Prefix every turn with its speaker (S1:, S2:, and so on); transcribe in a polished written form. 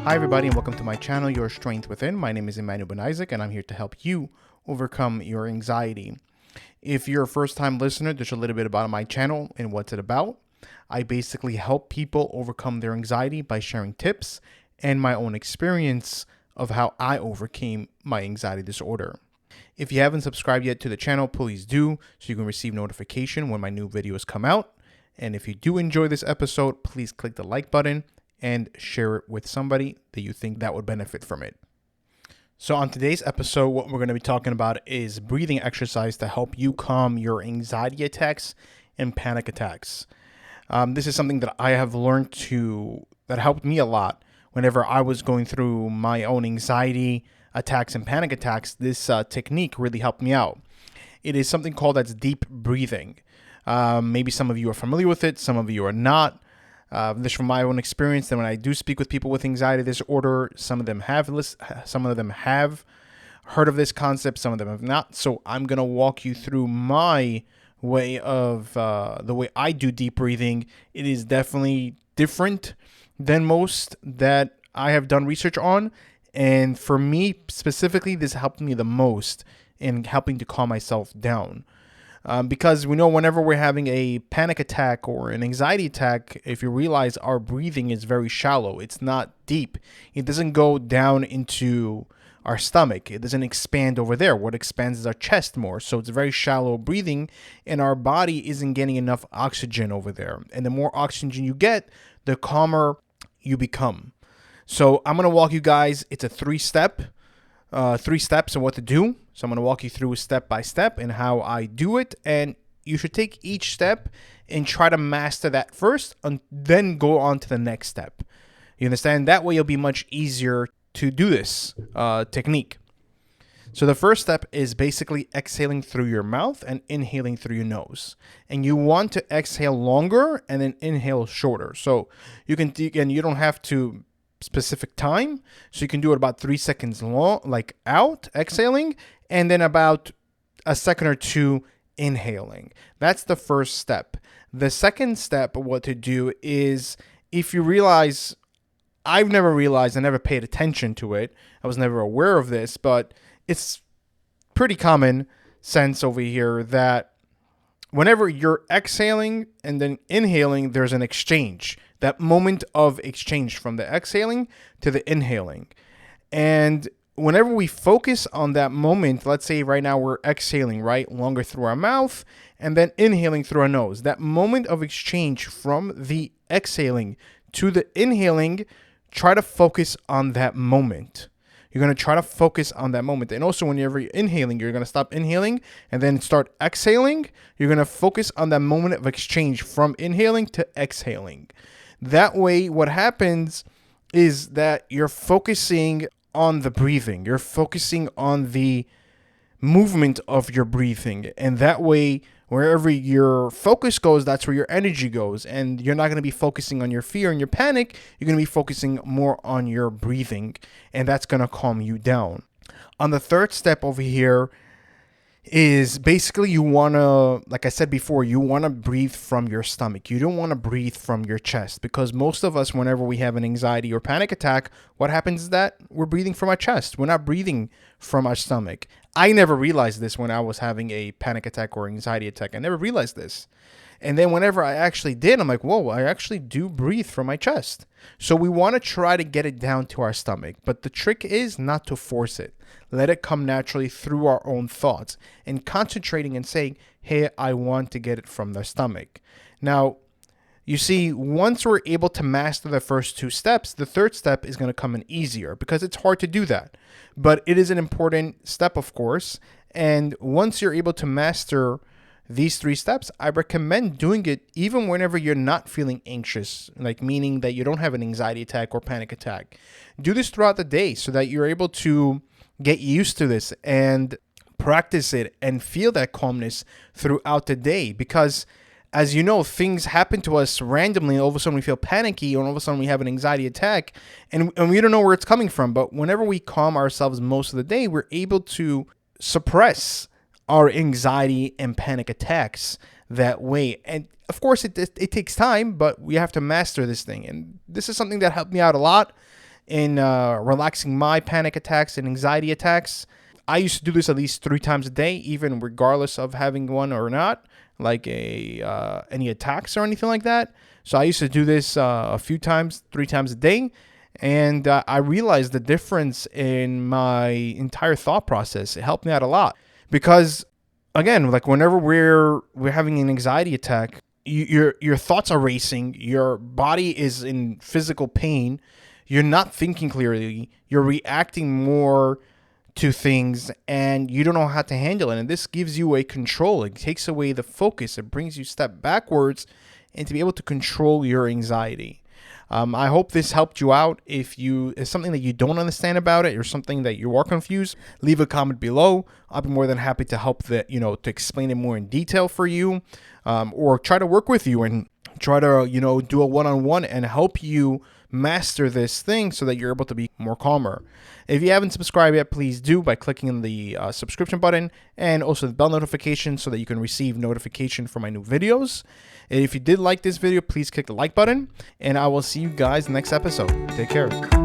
S1: Hi everybody and welcome to my channel, Your Strength Within. My name is Emmanuel Ben Isaac and I'm here to help you overcome your anxiety. If you're a first-time listener, there's a little bit about my channel and what's it about. I basically help people overcome their anxiety by sharing tips and my own experience of how I overcame my anxiety disorder. If you haven't subscribed yet to the channel, please do so you can receive notification when my new videos come out. And if you do enjoy this episode, please click the like button and share it with somebody that you think that would benefit from it. So on today's episode, what we're going to be talking about is breathing exercise to help you calm your anxiety attacks and panic attacks. This is something that I have learned that helped me a lot whenever I was going through my own anxiety attacks and panic attacks. This technique really helped me out. It is something called as deep breathing. Maybe some of you are familiar with it, some of you are not. This from my own experience, that when I do speak with people with anxiety disorder, some of them have heard of this concept, some of them have not. So I'm going to walk you through my way of the way I do deep breathing. It is definitely different than most that I have done research on. And for me specifically, this helped me the most in helping to calm myself down. Because we know whenever we're having a panic attack or an anxiety attack, if you realize our breathing is very shallow, it's not deep. It doesn't go down into our stomach. It doesn't expand over there. What expands is our chest more. So it's very shallow breathing and our body isn't getting enough oxygen over there. And the more oxygen you get, the calmer you become. So I'm going to walk you guys. It's a three steps on what to do. So I'm going to walk you through step by step and how I do it. And you should take each step and try to master that first and then go on to the next step. You understand? That way it'll be much easier to do this technique. So the first step is basically exhaling through your mouth and inhaling through your nose. And you want to exhale longer and then inhale shorter. So you don't have to specific time, so you can do it about 3 seconds long, like out exhaling, and then about a second or two inhaling. That's the first step. The second step of what to do is, if you realize, I never paid attention to it, I was never aware of this, but it's pretty common sense over here that whenever you're exhaling and then inhaling, there's an exchange. That moment of exchange from the exhaling to the inhaling. And whenever we focus on that moment, let's say right now we're exhaling, right, longer through our mouth and then inhaling through our nose. That moment of exchange from the exhaling to the inhaling, try to focus on that moment. You're going to try to focus on that moment. And also whenever you're inhaling, you're going to stop inhaling and then start exhaling. You're going to focus on that moment of exchange from inhaling to exhaling. That way, what happens is that you're focusing on the breathing. You're focusing on the movement of your breathing. And that way, wherever your focus goes, that's where your energy goes. And you're not going to be focusing on your fear and your panic. You're going to be focusing more on your breathing. And that's going to calm you down. On the third step over here is basically you want to, like I said before, you want to breathe from your stomach. You don't want to breathe from your chest, because most of us, whenever we have an anxiety or panic attack, what happens is that we're breathing from our chest. We're not breathing from our stomach. I never realized this when I was having a panic attack or anxiety attack. I never realized this. And then whenever I actually did, I'm like, whoa, I actually do breathe from my chest. So we want to try to get it down to our stomach. But the trick is not to force it. Let it come naturally through our own thoughts and concentrating and saying, hey, I want to get it from the stomach. Now, you see, once we're able to master the first two steps, the third step is going to come in easier, because it's hard to do that. But it is an important step, of course. And once you're able to master these three steps, I recommend doing it even whenever you're not feeling anxious, like meaning that you don't have an anxiety attack or panic attack. Do this throughout the day so that you're able to get used to this and practice it and feel that calmness throughout the day. Because as you know, things happen to us randomly. All of a sudden we feel panicky, or all of a sudden we have an anxiety attack, and we don't know where it's coming from. But whenever we calm ourselves most of the day, we're able to suppress our anxiety and panic attacks that way. And of course, it takes time, but we have to master this thing. And this is something that helped me out a lot. in relaxing my panic attacks and anxiety attacks. I used to do this at least 3 times a day, even regardless of having one or not, like any attacks or anything like that. So I used to do this a few times, 3 times a day. And I realized the difference in my entire thought process. It helped me out a lot because, again, like whenever we're having an anxiety attack, your thoughts are racing. Your body is in physical pain. You're not thinking clearly. You're reacting more to things, and you don't know how to handle it. And this gives you a control. It takes away the focus. It brings you a step backwards, and to be able to control your anxiety. I hope this helped you out. If it's something that you don't understand about it or something that you are confused, leave a comment below. I'll be more than happy to help to explain it more in detail for you, or try to work with you and try to, do a one-on-one and help you master this thing so that you're able to be more calmer. If you haven't subscribed yet, please do by clicking on the subscription button and also the bell notification so that you can receive notification for my new videos. And if you did like this video, please click the like button, and I will see you guys next episode. Take care.